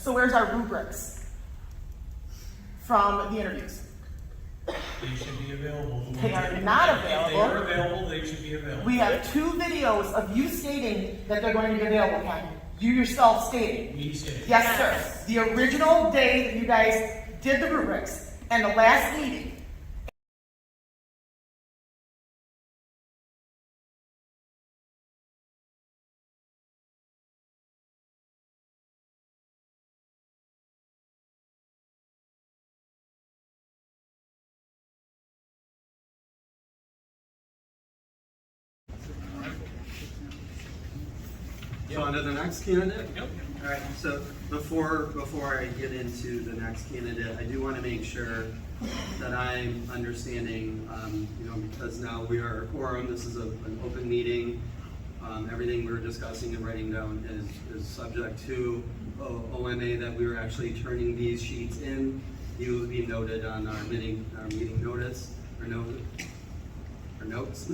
So where's our rubrics from the interviews? They should be available. They are not If they are available. available, they should be available. We have 2 videos of you stating that they're going to be available, Ken. You yourself stated. Me say. Yes, sir. The original day that you guys did the rubrics and the last meeting. So on to the next candidate? Yep. All right, so before I get into the next candidate, I do want to make sure that I'm understanding, because now we are a quorum, this is an open meeting. Everything we're discussing and writing down is subject to OMA that we were actually turning these sheets in. You will be noted on our meeting notice, or notes,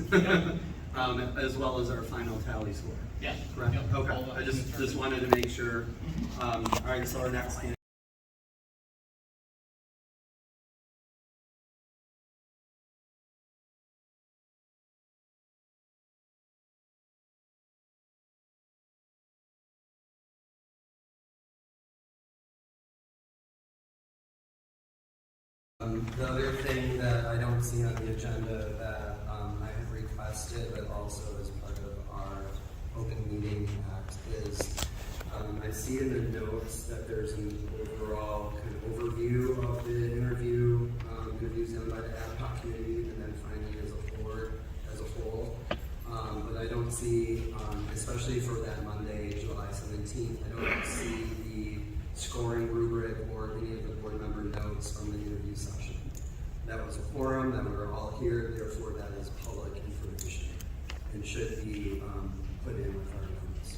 as well as our final tally score. Yeah. Correct. Yep. Okay. All that. I just wanted to make sure. All right. So our next candidate. The other thing that I don't see on the agenda that I have requested, but also as part of our open meeting act, is I see in the notes that there's an overall kind of overview of the interviews done by the ad hoc committee, and then finally as a board as a whole. But I don't see, especially for that Monday, July 17th, I don't see the scoring rubric or any of the board member notes from the interview session. That was a quorum, that we were all here, therefore that is public information and should be put in with our notes.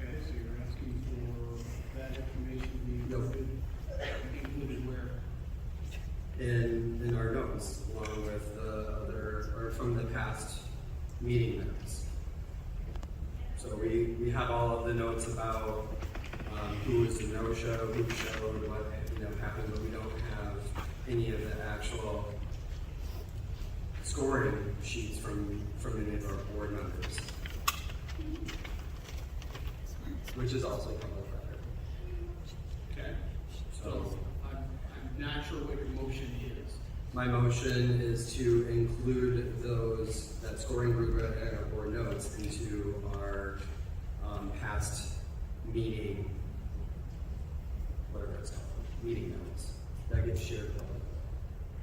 Okay, so you're asking for that information to be included where? In our notes, along with the other, or from the past meeting minutes. So we have all of the notes about who was the no-show, who showed, what happened, but we don't have any of the actual scoring sheets from any of our board members, which is also public record. Okay, so I'm not sure what your motion is. My motion is to include that scoring rubric and our board notes into our past meeting, whatever it's called, meeting notes. That gets shared publicly.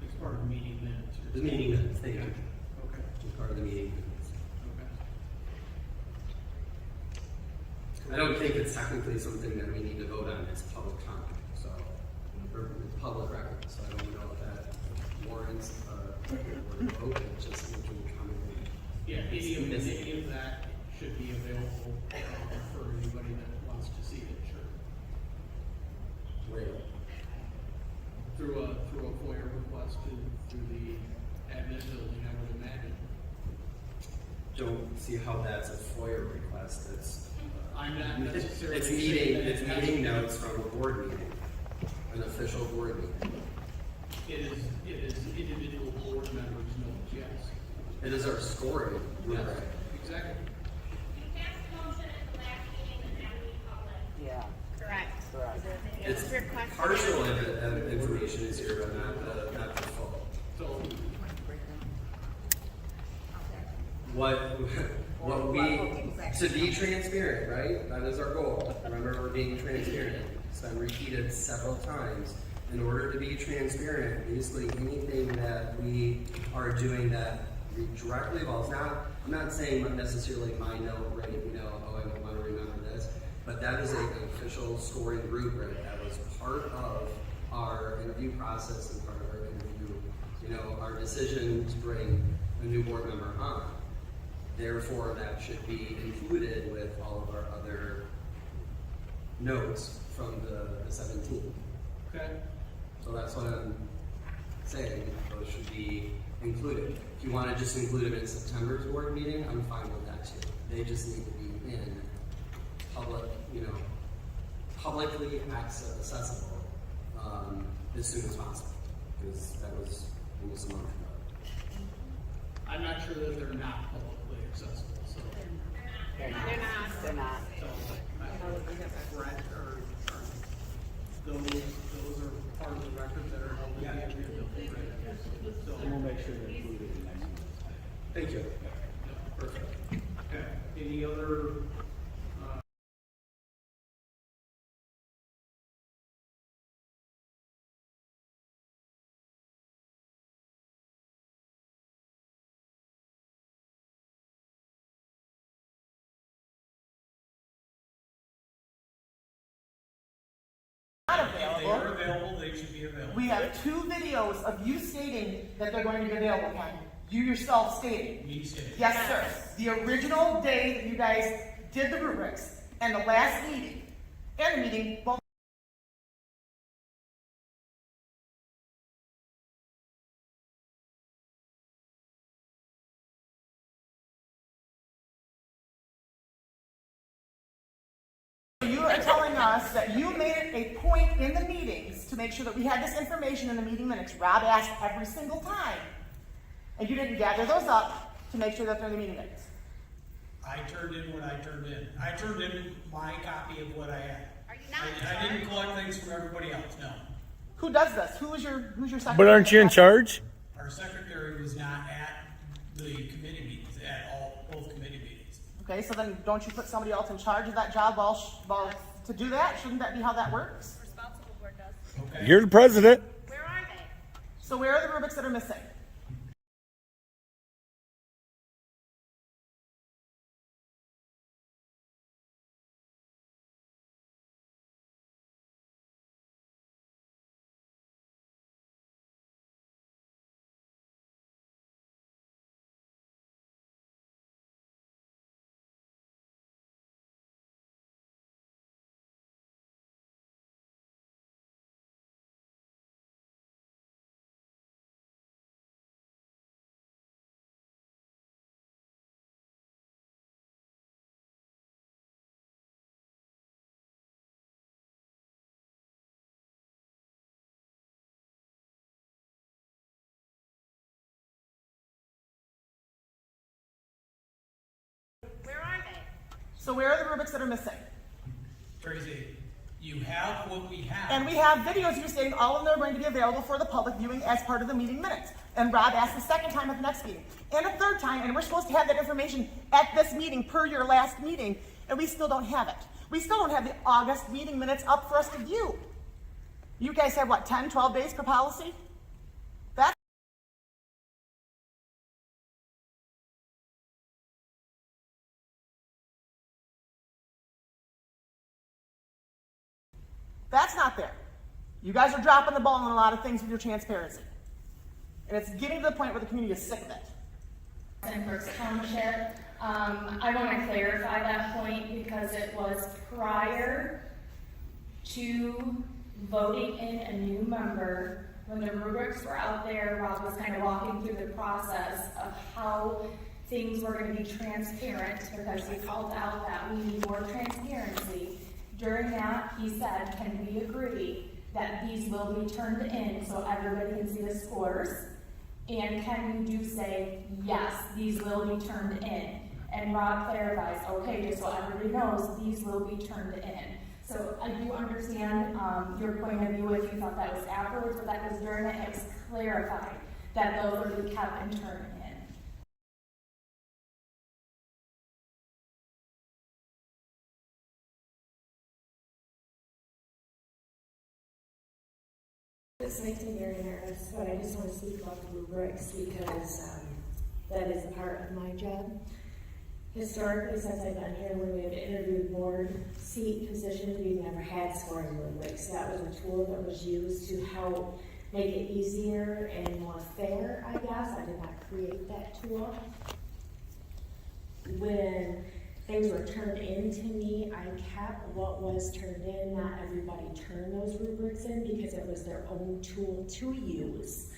It's part of the meeting minutes. The meeting minutes, thank you. Okay, It's part of the meeting minutes. okay. I don't think it's technically something that we need to vote on. It's public comment, so, or it's public record, so I don't know if that warrants a vote, it's just making comment. Yeah, any of that should be available for anybody that wants to see it, sure. Wait. Through a FOIA request through the admin building, I would imagine. Don't see how that's a FOIA request. I'm not necessarily. It's saying that meeting notes from a board meeting, an official board meeting. It is individual board members' notes, yes. It is our scoring Yes, rubric. exactly. You passed the motion at the last meeting and now we public. Yeah. Correct. It's Request- partial information is here, but not the full. So, What we, to be transparent, right? That is our goal. Remember, we're being transparent. It's been repeated several times. In order to be transparent, basically anything that we are doing that directly involves, I'm not saying necessarily my note, right? I want to remember this, but that is an official scoring rubric that was part of our interview process and part of our interview, our decision to bring a new board member on. Therefore, that should be included with all of our other notes from the 17th. okay, So that's what I'm saying, those should be included. If you want to just include them in September's board meeting, I'm fine with that too. They just need to be in public publicly accessible as soon as possible, because that was almost a month ago. I'm not sure that they're not publicly accessible, so. They're not. So, Brett, or those are part of the record that are held in the Andrea building, right? So, We'll make sure they're included in the next one. Thank you. Perfect. okay, any other, Not If they available. are available, they should be available. We have 2 videos of you stating that they're going to be available, Ken. You yourself stated. Me saying. Yes, sir. The original day that you guys did the rubrics and the last meeting, and the meeting, both. You are telling us that you made it a point in the meetings to make sure that we had this information in the meeting minutes. Rob asked every single time. And you didn't gather those up to make sure that they're in the meeting minutes. I turned in what I turned in. I turned in my copy of what I had. Are you not in I didn't charge? collect things from everybody else, no. Who does this? Who's your secretary? But aren't you in charge? Our secretary was not at the committee meetings, both committee meetings. Okay, so then don't you put somebody else in charge of that job well, to do that? Shouldn't that be how that works? Responsible board does. Okay? You're the president. Where are they? So where are the rubrics that are missing? Where are they? So where are the rubrics that are missing? Tracy, you have what we have. And we have videos you're saying all of them are going to be available for the public viewing as part of the meeting minutes. And Rob asked the second time at the next meeting, and a third time, and we're supposed to have that information at this meeting per your last meeting, and we still don't have it. We still don't have the August meeting minutes up for us to view. You guys have what, 10, 12 days per policy? That's not there. You guys are dropping the ball on a lot of things with your transparency. And it's getting to the point where the community is sick of it. In Berks Township. I want to clarify that point because it was prior to voting in a new member. When the rubrics were out there, Rob was kind of walking through the process of how things were going to be transparent because he called out that we need more transparency. During that, he said, can we agree that these will be turned in so everybody can see the scores? And can you do say, yes, these will be turned in? And Rob clarifies, okay, just so everybody knows, these will be turned in. So I do understand your point of view if you thought that was afterwards, but that was during it, it was clarified that those are to be kept and turned in. This makes me very nervous, but I just want to speak about the rubrics because that is a part of my job. Historically, since I've been here, when we have interviewed board seat positions, we've never had scoring rubrics. That was a tool that was used to help make it easier and more fair, I guess. I did not create that tool. When things were turned in to me, I kept what was turned in. Not everybody turned those rubrics in because it was their own tool to use.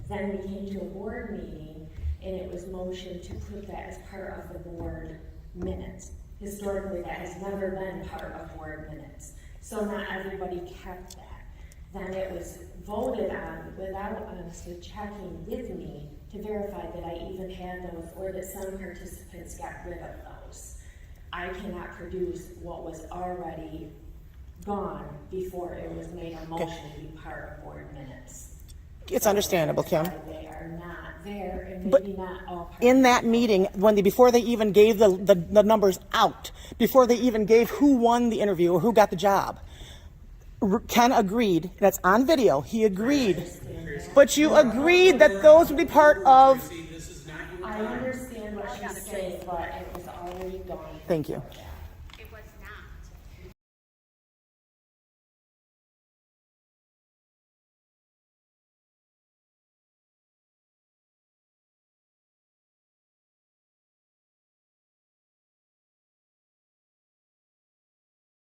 Then we came to a board meeting and it was motioned to put that as part of the board minutes. Historically, that has never been part of board minutes. So not everybody kept that. Then it was voted on without honestly checking with me to verify that I even had those, or that some participants got rid of those. I cannot produce what was already gone before it was made a motion to be part of board minutes. It's understandable, Kim. They are not there, and But maybe not all part. In that meeting, before they even gave the numbers out, before they even gave who won the interview or who got the job, Ken agreed, that's on video, he agreed. But you agreed that those would be part of, See, this is not your I time. understand what she's saying, but it was already gone. thank you. before that.